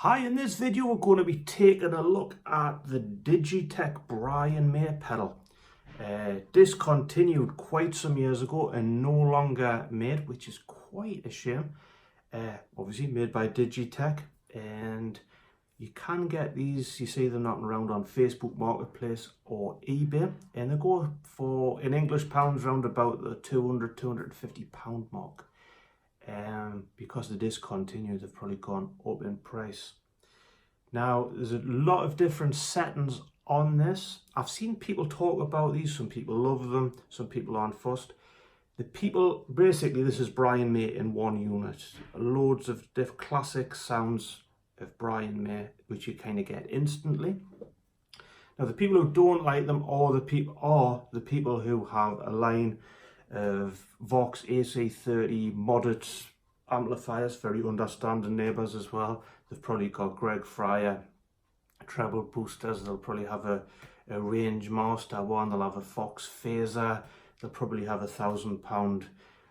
Hi, in this video we're going to be taking a look at the DigiTech Brian May pedal. Discontinued quite some years ago and no longer made, which is quite a shame. Obviously made by DigiTech, and you can get these, you see them knocking around on Facebook Marketplace or eBay, and they go for, in English pounds, round about the £200–250 mark. Because they discontinued, they've probably gone up in price. Now, there's a lot of different settings on this. I've seen people talk about these. Some people love them, some people aren't fussed. Basically, this is Brian May in one unit. Loads of classic sounds of Brian May, which you kind of get instantly. Now, the people who don't like them are the people who have a line of VOX AC30 modded amplifiers, very understanding neighbours as well. They've probably got Greg Fryer treble boosters. They'll probably have a range master one. They'll have a Fox phaser. They'll probably have £1,000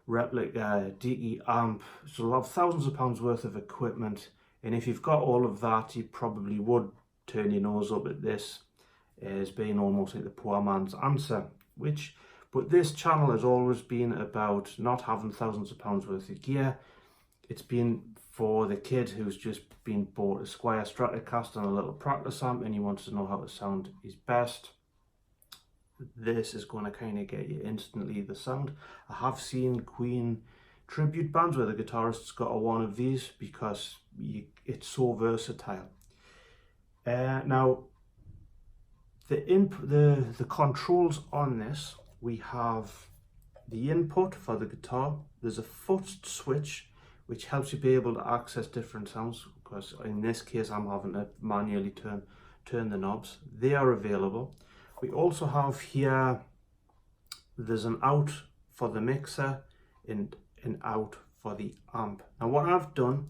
replica Deacy Amp. So they'll have thousands of pounds worth of equipment. And if you've got all of that, you probably would turn your nose up at this as being almost like the poor man's answer. But this channel has always been about not having thousands of pounds worth of gear. It's been for the kid who's just been bought a Squire Stratocaster and a little practice amp, and he wants to know how to sound his best. This is going to kind of get you instantly the sound. I have seen Queen tribute bands where the guitarist's got one of these because it's so versatile. Now, the controls on this, we have the input for the guitar. There's a foot switch which helps you be able to access different sounds, because in this case I'm having to manually turn the knobs. They are available. We also have here, there's an out for the mixer and an out for the amp. Now what I've done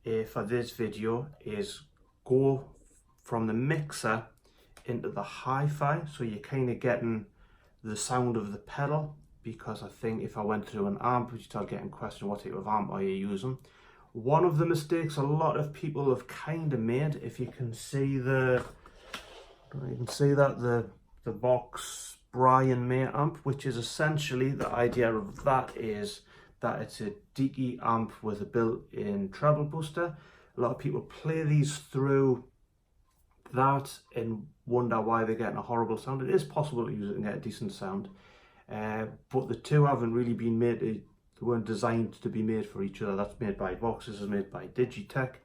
for this video is go from the mixer into the hi-fi, so you're kind of getting the sound of the pedal, because I think if I went through an amp, you start getting questioned, what type of amp are you using? One of the mistakes a lot of people have kind of made, if you can see the VOX Brian May amp, which is essentially, the idea of that is that it's a Deacy amp with a built-in treble booster. A lot of people play these through that and wonder why they're getting a horrible sound. It is possible to use it and get a decent sound, but the two haven't really been made, they weren't designed to be made for each other. That's made by VOX, this is made by DigiTech.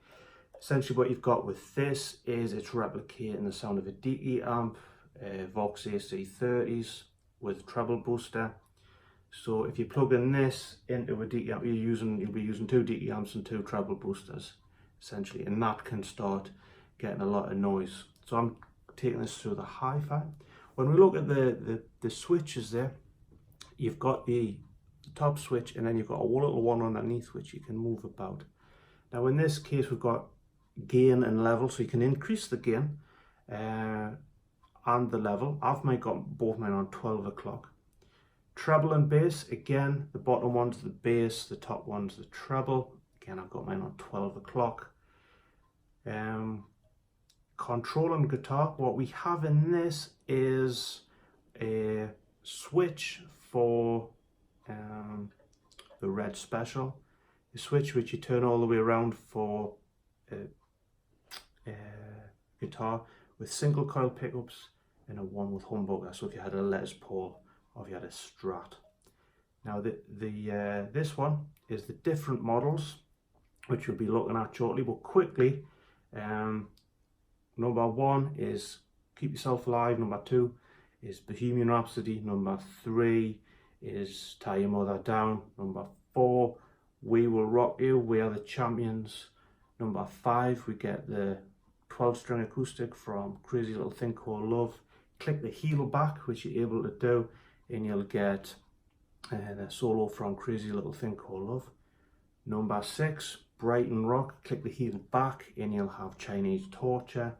Essentially what you've got with this is it's replicating the sound of a Deacy amp, VOX AC30s with treble booster. So if you plug in this into a Deacy amp, you'll be using two Deacy amps and two treble boosters, essentially, and that can start getting a lot of noise. So I'm taking this through the hi-fi. When we look at the switches there, you've got the top switch, and then you've got a little one underneath which you can move about. Now in this case we've got gain and level, so you can increase the gain and the level. I've got both mine on 12 o'clock. Treble and bass, again, the bottom one's the bass, the top one's the treble. Again, I've got mine on 12 o'clock. Control and guitar, what we have in this is a switch for the red special, a switch which you turn all the way around for guitar with single coil pickups, and a one with humbucker, so if you had a Les Paul or if you had a Strat. Now this one is the different models which we'll be looking at shortly, but quickly, number one is Keep Yourself Alive, number two is Bohemian Rhapsody, number three is Tie Your Mother Down, number four, We Will Rock You, We Are the Champions, number five we get the 12-string acoustic from Crazy Little Thing Called Love. Click the heel back, which you're able to do, and you'll get the solo from Crazy Little Thing Called Love. Number six, Brighton Rock, click the heel back and you'll have Chinese Torture.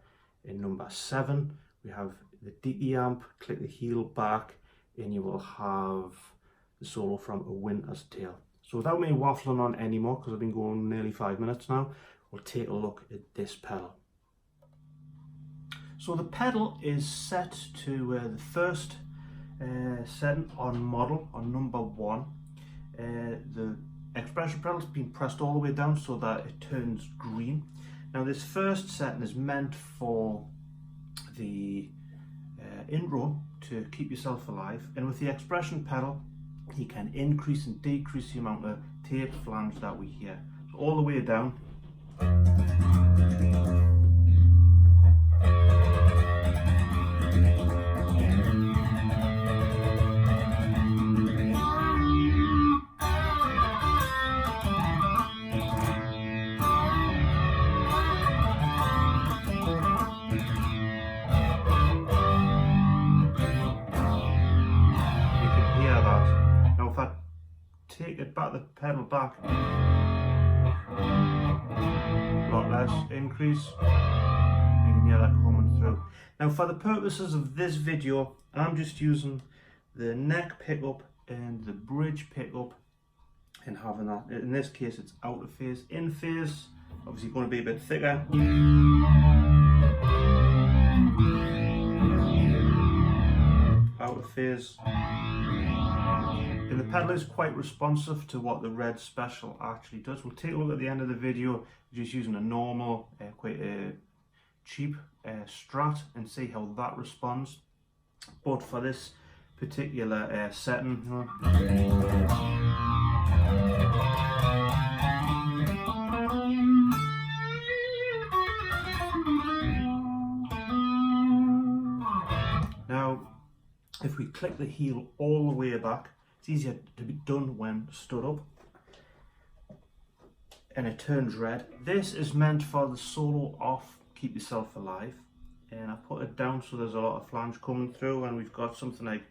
In number seven, we have the Deacy Amp, click the heel back and you will have the solo from A Winter's Tale. So without me waffling on anymore, because I've been going nearly 5 minutes now, we'll take a look at this pedal. So the pedal is set to the first setting on model, on number 1. The expression pedal has been pressed all the way down so that it turns green. Now this first setting is meant for the intro to keep yourself alive, and with the expression pedal you can increase and decrease the amount of tape flange that we hear. So all the way down. Take it back, the pedal back, a lot less increase, you can hear that coming through. Now for the purposes of this video, I'm just using the neck pickup and the bridge pickup and having that, in this case it's out of phase. In phase, obviously going to be a bit thicker. Out of phase. And the pedal is quite responsive to what the Red Special actually does. We'll take a look at the end of the video just using a normal, quite a cheap Strat and see how that responds. But for this particular setting, now if we click the heel all the way back, it's easier to be done when stood up, and it turns red. This is meant for the solo off Keep Yourself Alive, and I put it down so there's a lot of flange coming through, and we've got something like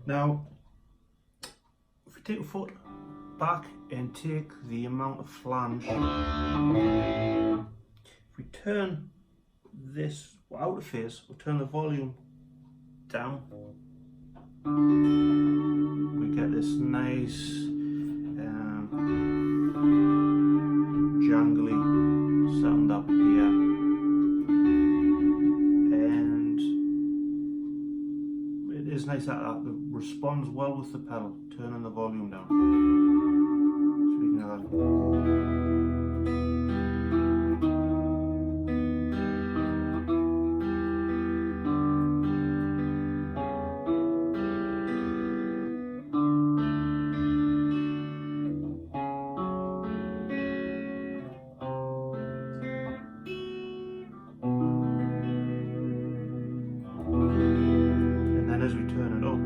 now. Take a foot back and take the amount of flange. If we turn this out of phase, we'll turn the volume down. We get this nice jangly sound up here, and it is nice that that responds well with the pedal. Turning the volume down. Speaking of that. And then as we turn it up,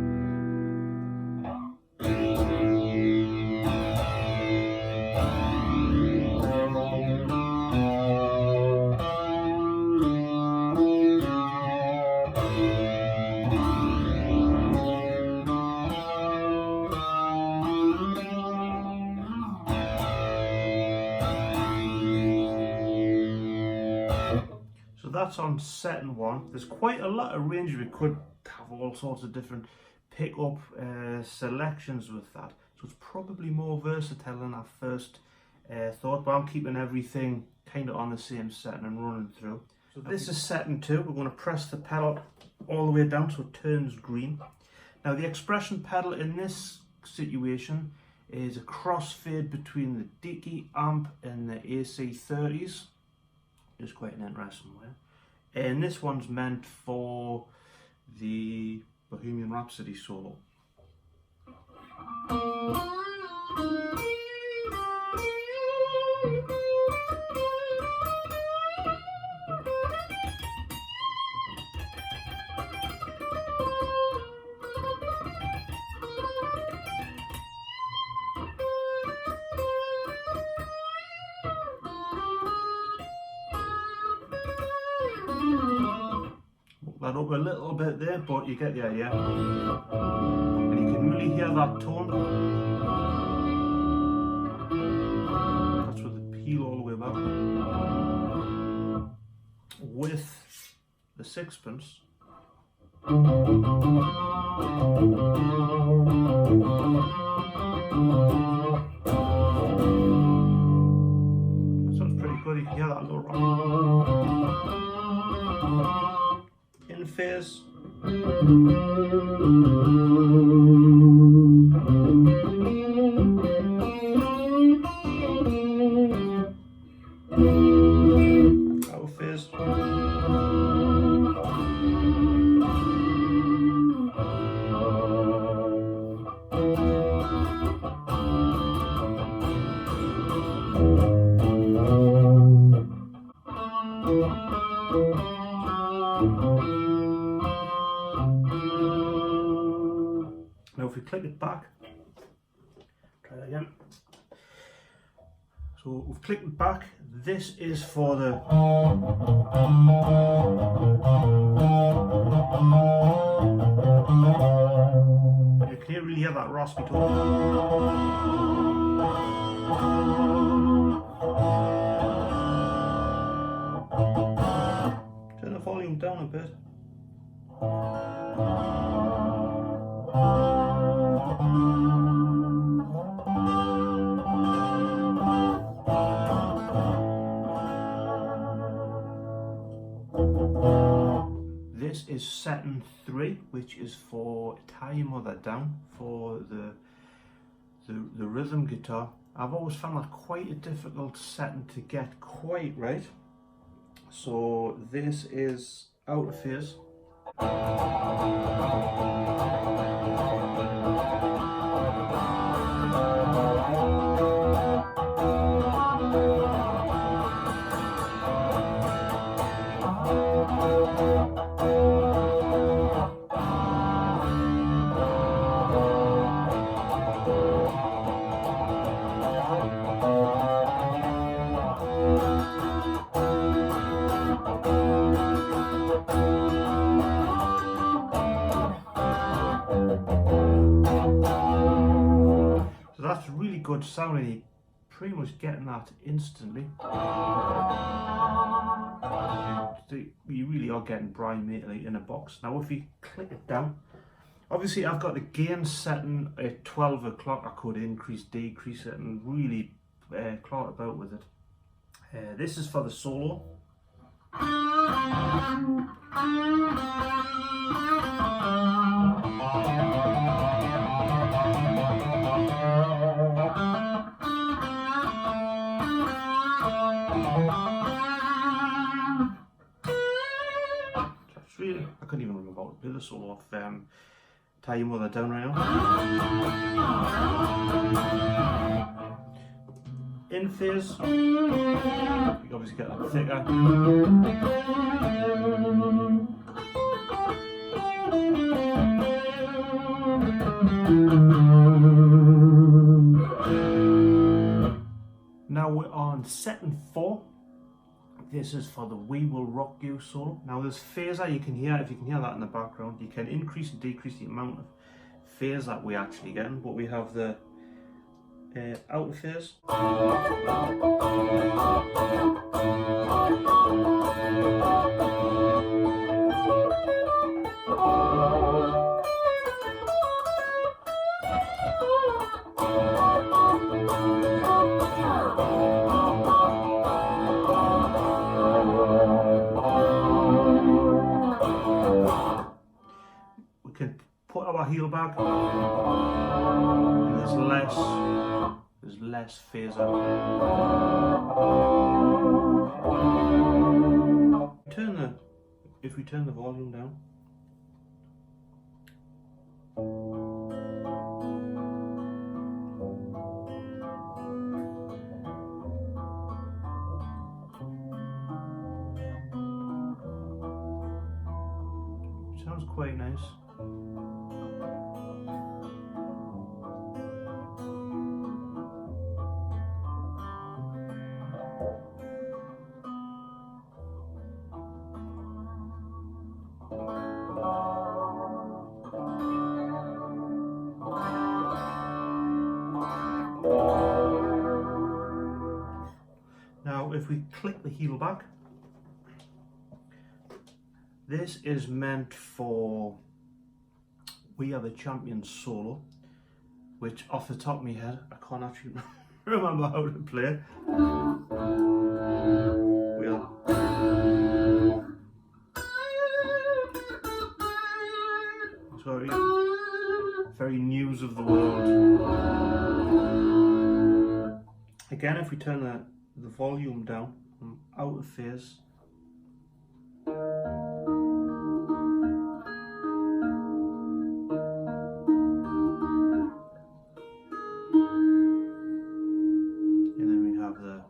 that's on setting 1. There's quite a lot of range. We could have all sorts of different pickup selections with that, so it's probably more versatile than I first thought, but I'm keeping everything kind of on the same setting and running through. So this is setting 2. We're going to press the pedal all the way down so it turns green. Now the expression pedal in this situation is a crossfade between the Deacy Amp and the AC30s. It's quite an interesting way. And this one's meant for the Bohemian Rhapsody solo. That up a little bit there, but you get the idea. And you can really hear that tone. That's with the peel all the way back. with the sixpence. That sounds pretty good. You can hear that little rock. In phase. Out of phase. Now if we click it back, try that again. So we've clicked it back. This is for the you can really hear that raspy tone. Turn the volume down a bit. This is setting 3, which is for tie your mother down for the rhythm guitar. I've always found that quite a difficult setting to get quite right. So this is out of phase. That's really good sounding. Pretty much getting that instantly. You really are getting Brian May in a box. Now if you click it down, obviously I've got the gain setting at 12 o'clock. I could increase, decrease it and really clot about with it. This is for the solo. Really, I couldn't even remember how to play the solo of Tie Your Mother Down right now. In phase, you obviously get that thicker. Now we're on setting 4. This is for the We Will Rock You solo. Now there's phaser, you can hear, if you can hear that in the background, you can increase and decrease the amount of phase that we actually get, but we have the out of phase. We can put our heel back, and there's less phaser. If we turn the volume down, sounds quite nice. Now if we click the heel back, This is meant for We Are the Champions solo, which off the top of my head, I can't actually remember how to play. We are. Sorry. Very news of the world. Again, if we turn the volume down, I'm out of phase. And then we have the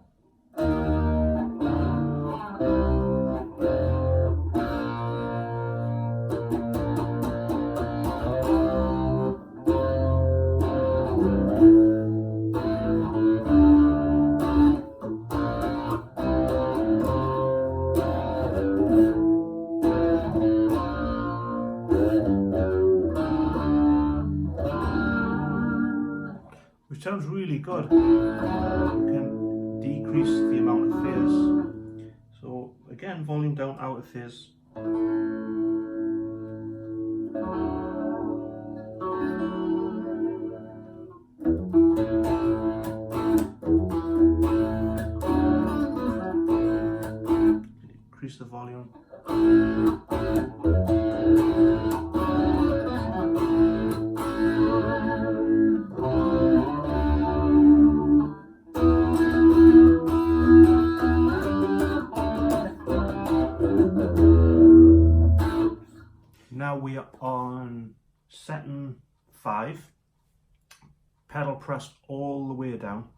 sounds really good. We can decrease the amount of phase. So again, volume down, out of phase. Increase the volume. Now we are on setting 5, pedal pressed all the way down,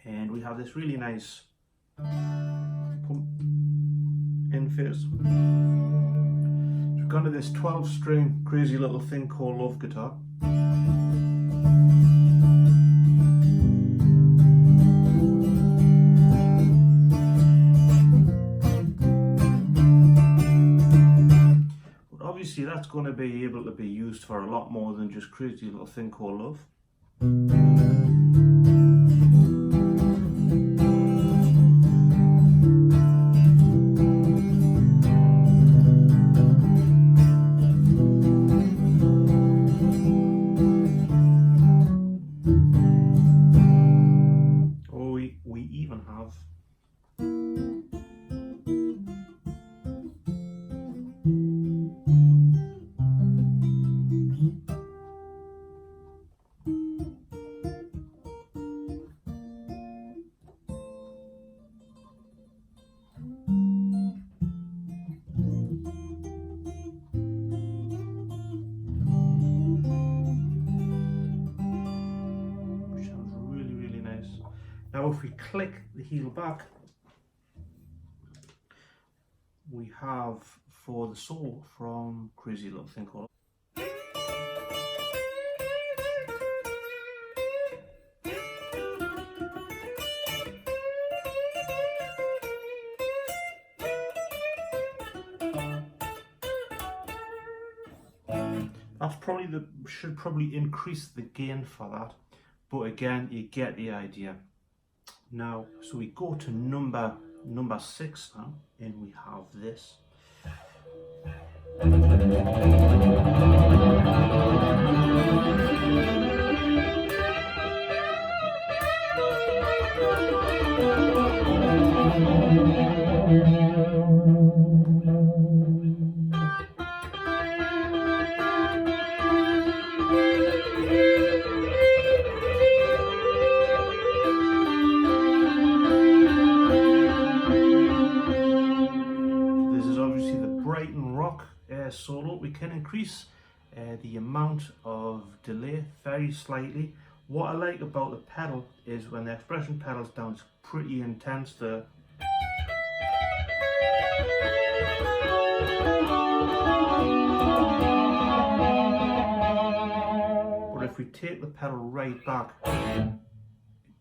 and we have this really nice pump in phase. So we've gone to this 12-string crazy little thing called Love Guitar. Obviously that's going to be able to be used for a lot more than just crazy little thing called love. Or we even have Now if we click the heel back, we have for the solo from Crazy Little Thing Called. That's probably should probably increase the gain for that, but again you get the idea. Now, so we go to number 6 now, and we have this. Solo. We can increase the amount of delay very slightly. What I like about the pedal is when the expression pedal's down, it's pretty intense. But if we take the pedal right back, it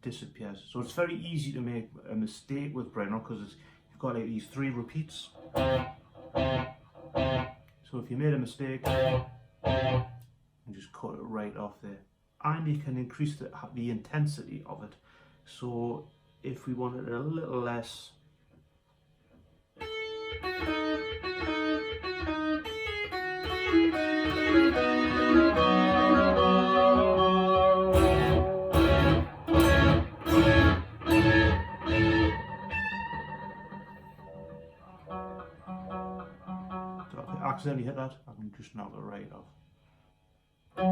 disappears. So it's very easy to make a mistake with Breno because you've got like these 3 repeats. So if you made a mistake, you just cut it right off there. And you can increase the intensity of it. So if we wanted it a little less, accidentally hit that, I can just knock it right off. You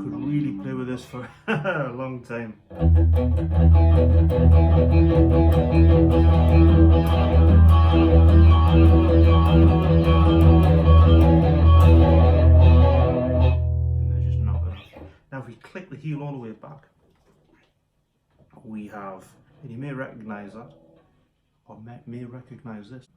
could really play with this for a long time. Now if we click the heel all the way back, we have, and you may recognise that, or may recognise this.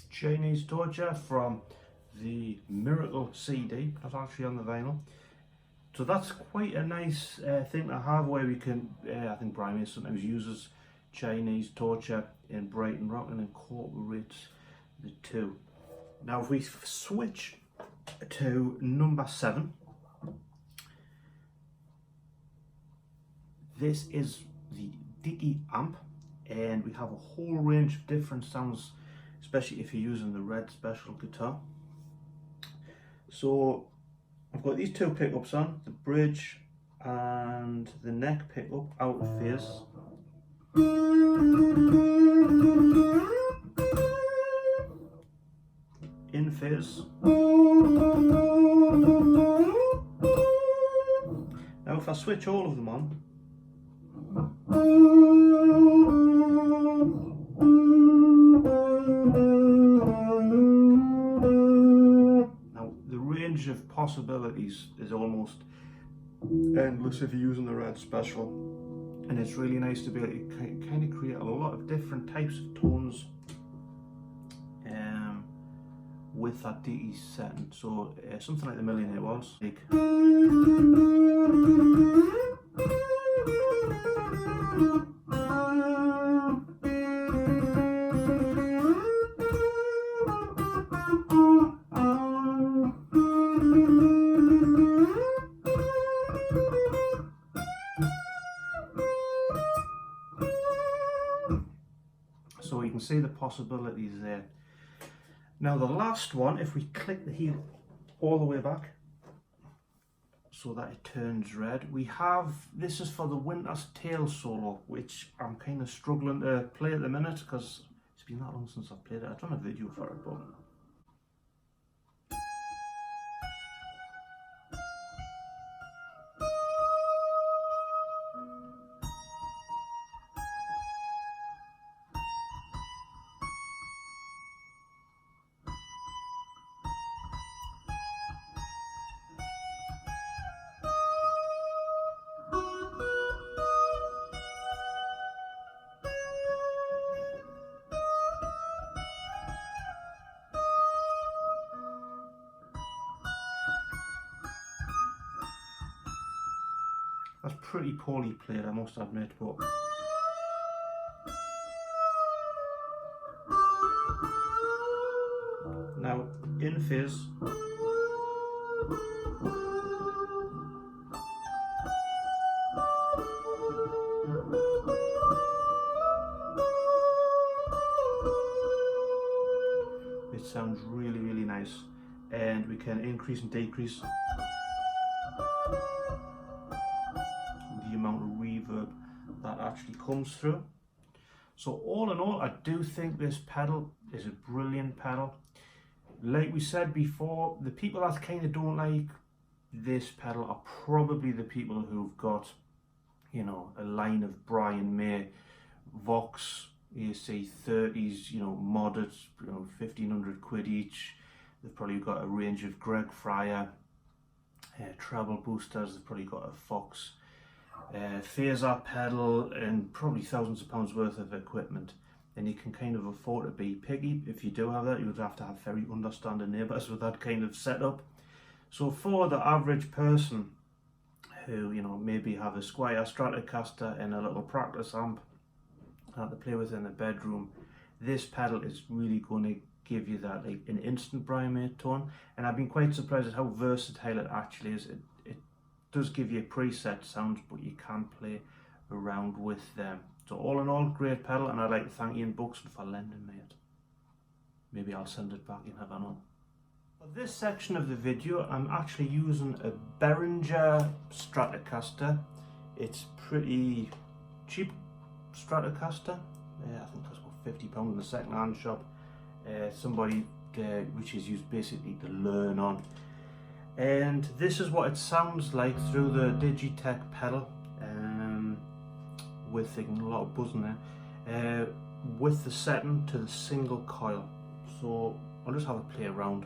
Chinese torture from the Miracle CD, that's actually on the vinyl. So that's quite a nice thing to have, where we can, I think Brian May sometimes uses Chinese torture in Brighton Rock and incorporates the two. Now if we switch to number 7, this is the Deacy Amp, and we have a whole range of different sounds, especially if you're using the red special guitar. So I've got these two pickups on, the bridge and the neck pickup out of phase. In phase. Now if I switch all of them on, of possibilities is almost endless if you're using the red special, and it's really nice to be able to kind of create a lot of different types of tones with that Deacy setting. So something like the Millionaire Waltz, like so you can see the possibilities there. Now the last one, if we click the heel all the way back so that it turns red, we have, this is for the Winter's Tale solo, which I'm kind of struggling to play at the minute because it's been that long since I've played it. I've done a video for it, but that's pretty poorly played, I must admit, but now in phase. It sounds really, really nice, and we can increase and decrease the amount of reverb that actually comes through. So all in all, I do think this pedal is a brilliant pedal. Like we said before, the people that kind of don't like this pedal are probably the people who've got, you know, a line of Brian May VOX AC30s, you know, modded, you know, 1,500 quid each. They've probably got a range of Greg Fryer treble boosters. They've probably got a Fox phaser pedal and probably thousands of pounds worth of equipment. then you can kind of afford to be picky. If you do have that, you would have to have very understanding neighbours with that kind of setup. So for the average person who, you know, maybe have a Squier Stratocaster and a little practice amp that they play with in the bedroom, this pedal is really going to give you that, like, an instant primate tone. And I've been quite surprised at how versatile it actually is. It does give you preset sounds, but you can play around with them. So all in all, great pedal, and I'd like to thank Ian Buxton for lending me it. Maybe I'll send it back, you never know. For this section of the video, I'm actually using a Behringer Stratocaster. It's pretty cheap Stratocaster. I think that's about £50 in the second-hand shop. Somebody which is used basically to learn on. And this is what it sounds like through the DigiTech pedal, with a lot of buzzing there, with the setting to the single coil. So I'll just have a play around.